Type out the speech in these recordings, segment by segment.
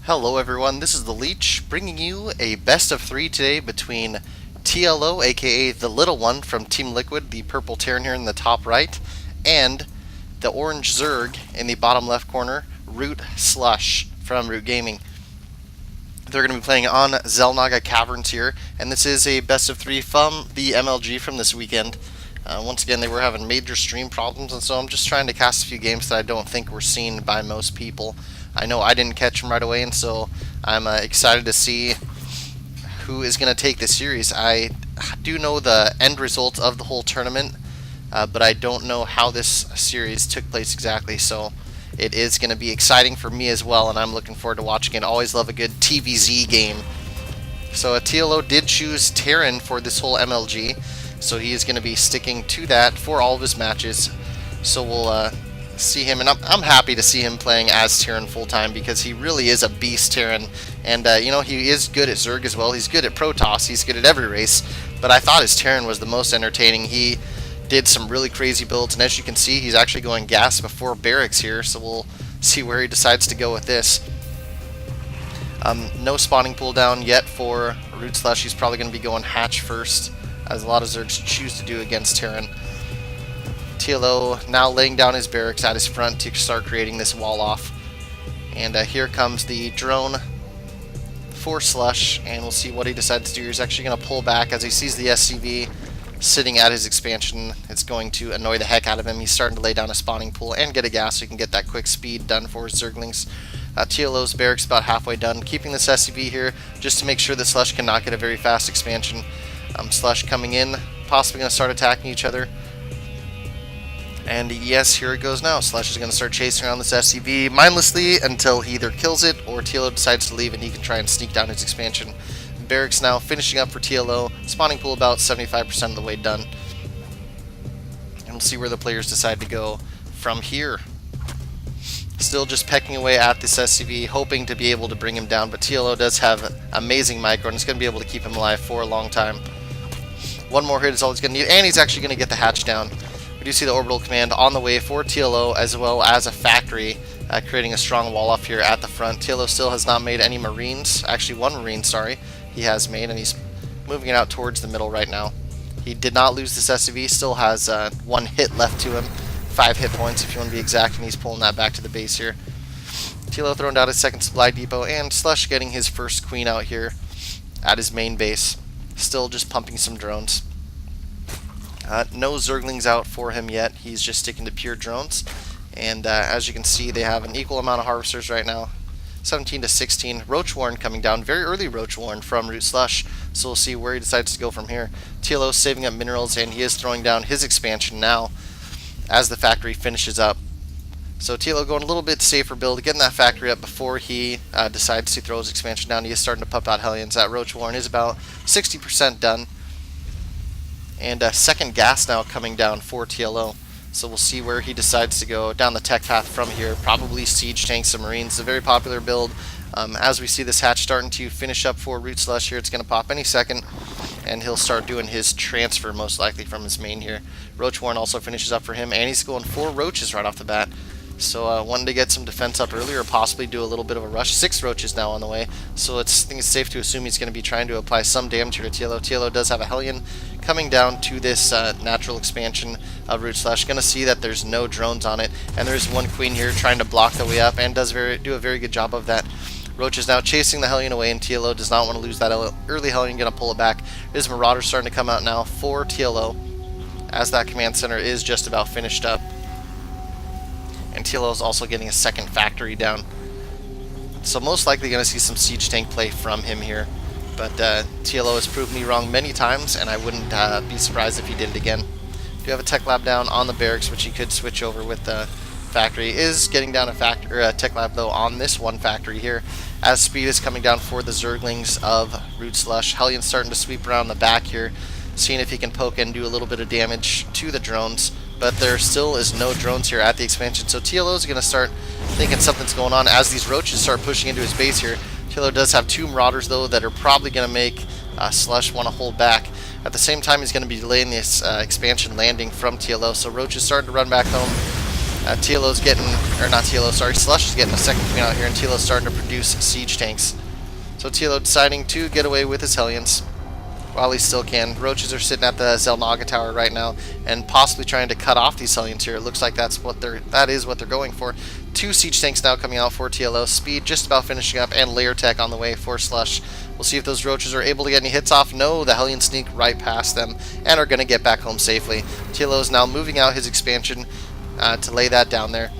Hello everyone, this is the Leech bringing you a best of 3 today between TLO, aka the little one from Team Liquid, the purple Terran here in the top right, and the orange Zerg in the bottom left corner, ROOTSlush from Root Gaming. They're going to be playing on Xel'Naga Caverns here, and this is a best of 3 from the MLG from this weekend. Once again, they were having major stream problems, and so I'm just trying to cast a few games that I don't think were seen by most people. I know I didn't catch them right away, and so I'm excited to see who is going to take this series. I do know the end result of the whole tournament, but I don't know how this series took place exactly, so it is going to be exciting for me as well, and I'm looking forward to watching it. Always love a good TVZ game. So TLO did choose Terran for this whole MLG, so he is going to be sticking to that for all of his matches. So we'll see him, and I'm happy to see him playing as Terran full-time because he really is a beast Terran, and you know, he is good at Zerg as well. He's good at Protoss, he's good at every race, but I thought his Terran was the most entertaining. He did some really crazy builds, and as you can see, he's actually going gas before barracks here, so we'll see where he decides to go with this. No spawning pool down yet for ROOTSlush. He's probably going to be going hatch first, as a lot of Zergs choose to do against Terran. TLO now laying down his barracks at his front to start creating this wall off. And here comes the drone for Slush, and we'll see what he decides to do. He's actually going to pull back as he sees the SCV sitting at his expansion. It's going to annoy the heck out of him. He's starting to lay down a spawning pool and get a gas so he can get that quick speed done for his Zerglings. TLO's barracks about halfway done, keeping this SCV here just to make sure that Slush cannot get a very fast expansion. Slush coming in, possibly going to start attacking each other. And yes, here it goes now. Slush is going to start chasing around this SCV mindlessly until he either kills it or TLO decides to leave and he can try and sneak down his expansion. Barracks now finishing up for TLO. Spawning pool about 75% of the way done. And we'll see where the players decide to go from here. Still just pecking away at this SCV, hoping to be able to bring him down, but TLO does have amazing micro and is going to be able to keep him alive for a long time. One more hit is all he's going to need, and he's actually going to get the hatch down. We do see the orbital command on the way for TLO, as well as a factory, creating a strong wall off here at the front. TLO still has not made any marines, actually one marine, sorry, he has made, and he's moving it out towards the middle right now. He did not lose this SCV, still has one hit left to him, 5 hit points if you want to be exact, and he's pulling that back to the base here. TLO throwing down his second supply depot, and Slush getting his first queen out here at his main base. Still just pumping some drones. No Zerglings out for him yet. He's just sticking to pure drones. And as you can see, they have an equal amount of harvesters right now. 17 to 16. Roach Warren coming down. Very early Roach Warren from ROOTSlush. So we'll see where he decides to go from here. TLO saving up minerals, and he is throwing down his expansion now as the factory finishes up. So TLO going a little bit safer build, getting that factory up before he decides to throw his expansion down. He is starting to pump out Hellions. That Roach Warren is about 60% done. And second gas now coming down for TLO. So we'll see where he decides to go down the tech path from here. Probably siege tanks and marines. A very popular build. As we see this hatch starting to finish up for ROOTSlush here, it's going to pop any second. And he'll start doing his transfer most likely from his main here. Roach Warren also finishes up for him. And he's going 4 roaches right off the bat. So wanting to get some defense up earlier, or possibly do a little bit of a rush. 6 roaches now on the way. So I think it's safe to assume he's going to be trying to apply some damage here to TLO. TLO does have a Hellion coming down to this natural expansion of ROOTSlush. Going to see that there's no drones on it, and there's one queen here trying to block the way up, and does do a very good job of that. Roach is now chasing the Hellion away, and TLO does not want to lose that early Hellion. Going to pull it back. There's Marauders starting to come out now for TLO, as that command center is just about finished up. And TLO is also getting a second factory down. So most likely going to see some siege tank play from him here. But TLO has proved me wrong many times, and I wouldn't be surprised if he did it again. Do have a tech lab down on the barracks, which he could switch over with the factory. Is getting down a tech lab though on this one factory here, as speed is coming down for the Zerglings of ROOTSlush. Hellion's starting to sweep around the back here, seeing if he can poke and do a little bit of damage to the drones. But there still is no drones here at the expansion, so TLO is going to start thinking something's going on as these roaches start pushing into his base here. TLO does have 2 Marauders, though, that are probably going to make Slush want to hold back. At the same time, he's going to be delaying this expansion landing from TLO, so Roach is starting to run back home. TLO's getting, or not TLO, sorry, Slush is getting a second queen out here, and TLO's starting to produce siege tanks. So TLO deciding to get away with his Hellions while he still can. Roaches are sitting at the Xel'Naga Tower right now and possibly trying to cut off these Hellions here. It looks like that is what they're going for. 2 siege tanks now coming out for TLO. Speed just about finishing up, and layer tech on the way for Slush. We'll see if those Roaches are able to get any hits off. No, the Hellions sneak right past them and are going to get back home safely. TLO is now moving out his expansion to lay that down there,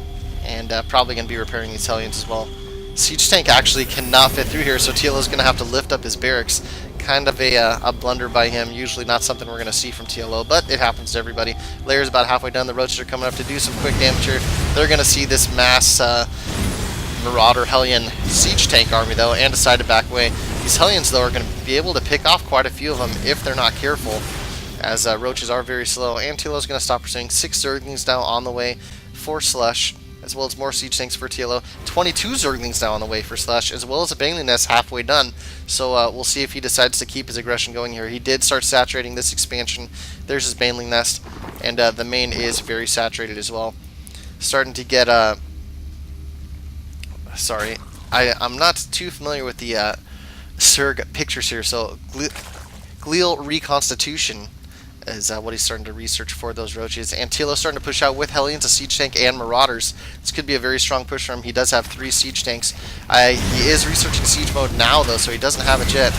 and probably going to be repairing these Hellions as well. Siege tank actually cannot fit through here, so TLO is going to have to lift up his barracks. Kind of a blunder by him. Usually not something we're going to see from TLO, but it happens to everybody. Layer's about halfway done. The Roaches are coming up to do some quick damage here. They're going to see this mass Marauder Hellion siege tank army, though, and decide to back away. These Hellions, though, are going to be able to pick off quite a few of them if they're not careful, as Roaches are very slow, and TLO is going to stop pursuing. 6 Zerglings now on the way for Slush, as well as more siege tanks for TLO. 22 Zerglings now on the way for Slush, as well as a Baneling Nest halfway done. So we'll see if he decides to keep his aggression going here. He did start saturating this expansion. There's his Baneling Nest, and the main is very saturated as well. Starting to get sorry, I'm not too familiar with the Zerg pictures here, so glial reconstitution is what he's starting to research for those Roaches. And TLO's starting to push out with Hellions, a siege tank, and Marauders. This could be a very strong push for him. He does have 3 siege tanks. He is researching siege mode now, though, so he doesn't have it yet.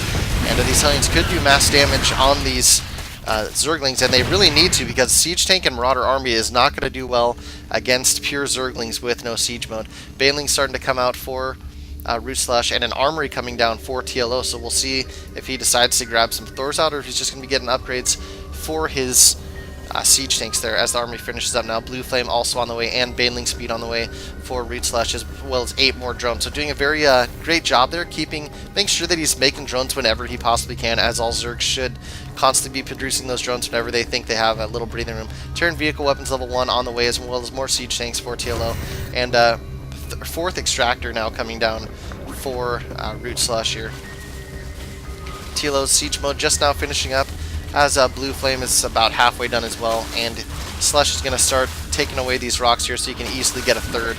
And these Hellions could do mass damage on these Zerglings, and they really need to, because siege tank and Marauder army is not going to do well against pure Zerglings with no siege mode. Baneling's starting to come out for ROOTSlush, and an armory coming down for TLO, so we'll see if he decides to grab some Thors out, or if he's just going to be getting upgrades for his siege tanks there as the army finishes up now. Blue Flame also on the way, and Baneling Speed on the way for ROOTSlush, as well as 8 more drones. So doing a very great job there, making sure that he's making drones whenever he possibly can, as all Zergs should constantly be producing those drones whenever they think they have a little breathing room. Terran Vehicle Weapons level 1 on the way, as well as more siege tanks for TLO, and 4th Extractor now coming down for ROOTSlush here. TLO's siege mode just now finishing up, as Blue Flame is about halfway done as well, and Slush is going to start taking away these rocks here so you can easily get a 3rd.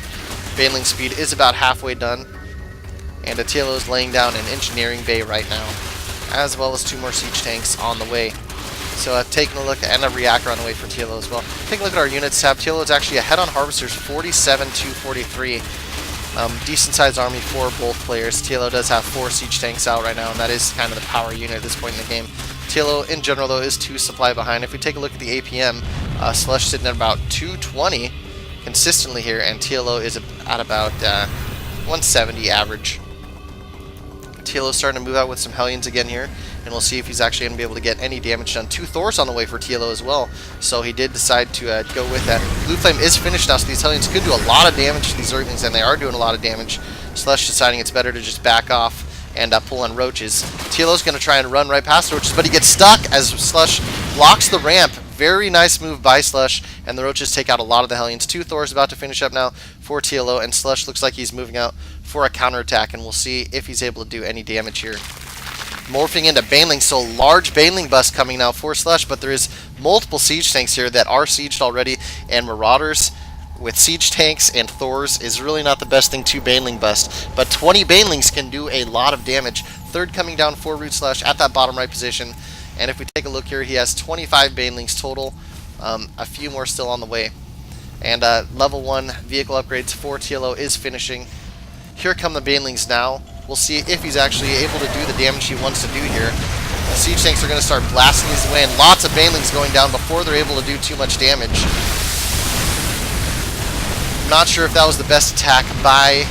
Baneling Speed is about halfway done, and TLO is laying down an engineering bay right now, as well as 2 more siege tanks on the way. So taking a look, and a reactor on the way for TLO as well. Taking a look at our units tab, TLO is actually ahead on Harvesters, 47 to 43. Decent sized army for both players. TLO does have 4 siege tanks out right now, and that is kind of the power unit at this point in the game. TLO in general, though, is 2 supply behind. If we take a look at the APM, Slush sitting at about 220 consistently here, and TLO is at about 170 average. TLO starting to move out with some Hellions again here, and we'll see if he's actually going to be able to get any damage done. 2 Thors on the way for TLO as well, so he did decide to go with that. Blue Flame is finished now, so these Hellions could do a lot of damage to these Zerglings, and they are doing a lot of damage. Slush deciding it's better to just back off and pull on Roaches. TLO's going to try and run right past Roaches, but he gets stuck as Slush blocks the ramp. Very nice move by Slush, and the Roaches take out a lot of the Hellions. 2 Thors about to finish up now for TLO, and Slush looks like he's moving out for a counterattack, and we'll see if he's able to do any damage here. Morphing into Baneling, so large Baneling bust coming now for Slush, but there is multiple siege tanks here that are sieged already, and Marauders with siege tanks and Thors is really not the best thing to Baneling bust, but 20 Banelings can do a lot of damage. 3rd coming down for ROOTSlush at that bottom right position, and if we take a look here, he has 25 Banelings total, a few more still on the way. And level 1 vehicle upgrades for TLO is finishing. Here come the Banelings now. We'll see if he's actually able to do the damage he wants to do here. The siege tanks are going to start blasting these away, and lots of Banelings going down before they're able to do too much damage. Not sure if that was the best attack by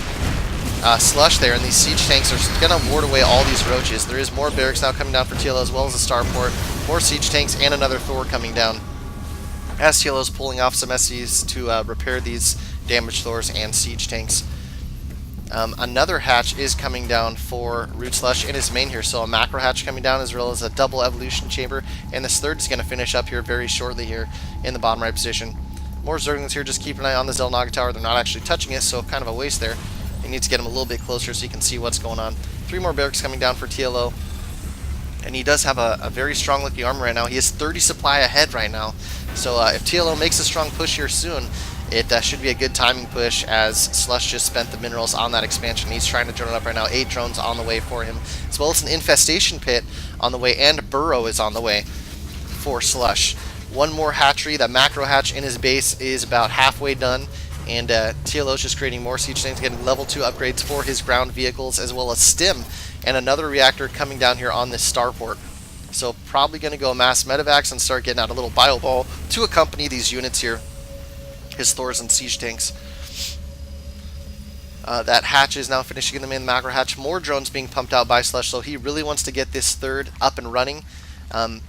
Slush there, and these siege tanks are going to ward away all these Roaches. There is more barracks now coming down for TLO, as well as a starport, more siege tanks, and another Thor coming down, as TLO is pulling off some SCs to repair these damaged Thors and siege tanks. Another hatch is coming down for ROOTSlush in his main here, so a macro hatch coming down, as well as a double evolution chamber, and this 3rd is going to finish up here very shortly here in the bottom right position. More Zerglings here, just keep an eye on the Xel'Naga Tower. They're not actually touching it, so kind of a waste there. You need to get him a little bit closer so you can see what's going on. 3 more barracks coming down for TLO, and he does have a very strong looking armor right now. He has 30 supply ahead right now, so if TLO makes a strong push here soon, it should be a good timing push, as Slush just spent the minerals on that expansion. He's trying to drone it up right now. 8 drones on the way for him, as well as an infestation pit on the way, and burrow is on the way for Slush. One more hatchery. That macro hatch in his base is about halfway done, and TLO is just creating more siege tanks, getting level 2 upgrades for his ground vehicles, as well as stim, and another reactor coming down here on this starport. So probably going to go mass medevacs and start getting out a little bio ball to accompany these units here, his Thors and siege tanks. That hatch is now finishing in the main macro hatch. More drones being pumped out by Slush, so he really wants to get this third up and running. Going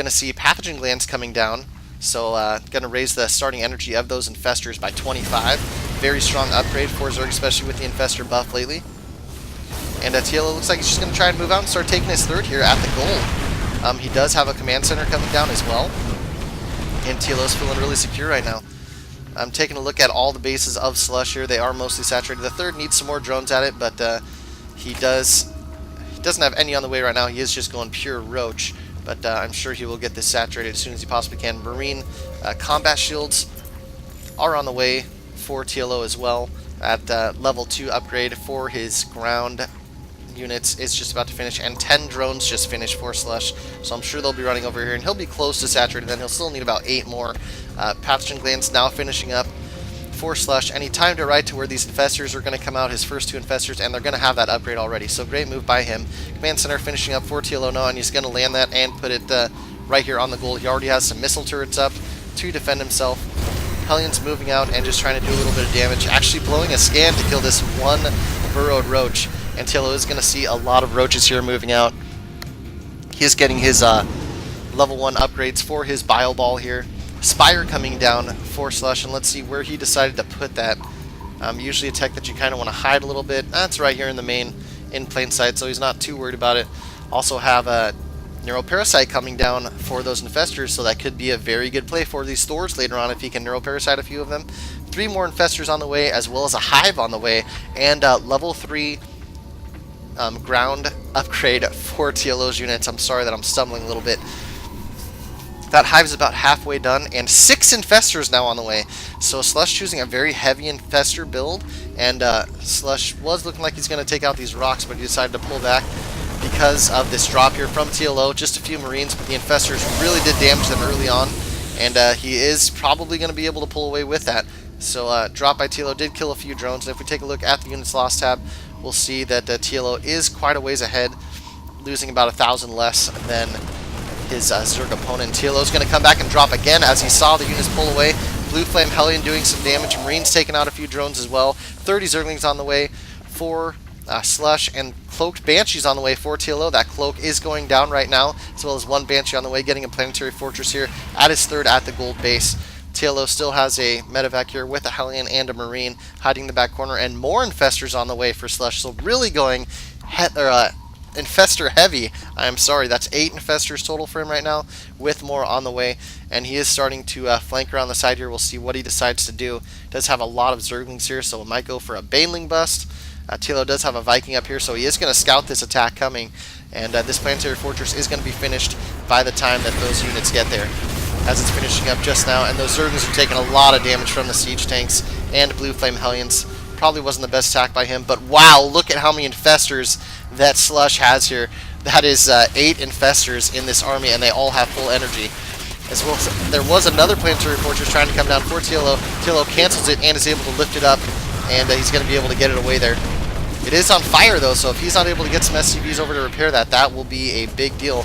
to see pathogen glands coming down, so going to raise the starting energy of those infestors by 25. Very strong upgrade for Zerg, especially with the infestor buff lately. And TLO looks like he's just going to try and move out and start taking his third here at the goal. He does have a command center coming down as well, and TLO's feeling really secure right now. I'm taking a look at all the bases of Slush here. They are mostly saturated. The third needs some more drones at it, but he doesn't have any on the way right now. He is just going pure roach, but I'm sure he will get this saturated as soon as he possibly can. Marine combat shields are on the way for TLO as well. At level 2 upgrade for his ground units is just about to finish, and 10 drones just finished for Slush, so I'm sure they'll be running over here, and he'll be close to saturated. Then he'll still need about 8 more. Pathogen glands now finishing up for Slush, and he timed it right to where these infestors are going to come out, his first 2 infestors, and they're going to have that upgrade already, so great move by him. Command center finishing up for TLO now, and he's going to land that and put it right here on the goal. He already has some missile turrets up to defend himself. Hellions moving out and just trying to do a little bit of damage, actually blowing a scan to kill this one burrowed roach. And TLO is going to see a lot of roaches here moving out. He is getting his level 1 upgrades for his bio ball here. Spire coming down for Slush, and let's see where he decided to put that. Usually a tech that you kind of want to hide a little bit. That's right here in the main, in plain sight, so he's not too worried about it. Also have a Neuroparasite coming down for those infestors, so that could be a very good play for these Thors later on if he can Neuroparasite a few of them. 3 more infestors on the way, as well as a hive on the way, and level 3 ground upgrade for TLO's units. I'm sorry that I'm stumbling a little bit. That hive is about halfway done, and 6 infestors now on the way. So Slush choosing a very heavy infestor build, and Slush was looking like he's going to take out these rocks, but he decided to pull back because of this drop here from TLO. Just a few Marines, but the infestors really did damage them early on, and he is probably going to be able to pull away with that. So drop by TLO did kill a few drones, and if we take a look at the units lost tab, we'll see that TLO is quite a ways ahead, losing about 1,000 less than his Zerg opponent. TLO is going to come back and drop again as he saw the units pull away. Blue Flame Hellion doing some damage. Marines taking out a few drones as well. 30 Zerglings on the way for Slush, and Cloaked Banshees on the way for TLO. That cloak is going down right now, as well as 1 Banshee on the way, getting a Planetary Fortress here at his third at the gold base. TLO still has a medevac here with a Hellion and a Marine hiding in the back corner, and more infestors on the way for Slush. So really going infestor heavy. I'm sorry, that's 8 infestors total for him right now, with more on the way, and he is starting to flank around the side here. We'll see what he decides to do. Does have a lot of Zerglings here, so it might go for a Baneling bust. TLO does have a Viking up here, so he is going to scout this attack coming, and this Planetary Fortress is going to be finished by the time that those units get there, as it's finishing up just now. And those Zerglings are taking a lot of damage from the siege tanks and Blue Flame Hellions. Probably wasn't the best attack by him, but wow, look at how many infestors that Slush has here. That is 8 infestors in this army, and they all have full energy. As well as there was another Planetary Fortress trying to come down for TLO. TLO cancels it and is able to lift it up, and he's going to be able to get it away there. It is on fire though, so if he's not able to get some SCVs over to repair that, that will be a big deal.